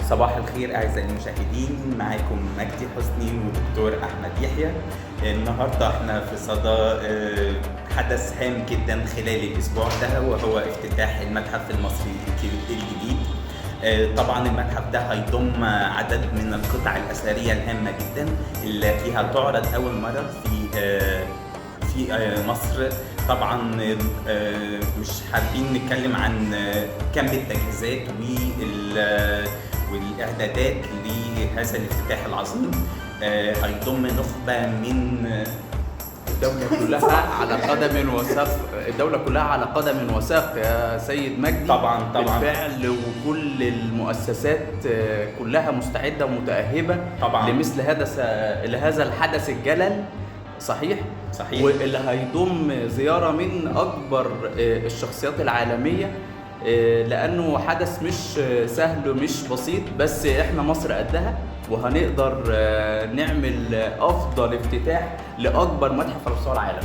صباح الخير أعزائي المشاهدين، معاكم مجدي حسني ودكتور أحمد يحيى. النهاردة احنا في صدى حدث هام جدا خلال الأسبوع ده، وهو افتتاح المتحف المصري الجديد. طبعا المتحف ده هيضم عدد من القطع الأثرية الهامة جدا التي هتعرض أول مرة في مصر. طبعا مش حابين نتكلم عن كم التجهيزات والاعدادات لهذا الافتتاح العظيم. هيضم نخبه من الدولة كلها على قدم وساق. الدولة كلها على قدم وساق يا سيد مجدي. طبعا بالفعل، وكل المؤسسات كلها مستعدة ومتأهبة طبعا لمثل هذا الحدث الجلل. صحيح. واللي هيضم زيارة من أكبر الشخصيات العالمية، لأنه حدث مش سهل ومش بسيط، بس إحنا مصر قدها وهنقدر نعمل أفضل افتتاح لأكبر متحف على مستوى العالم.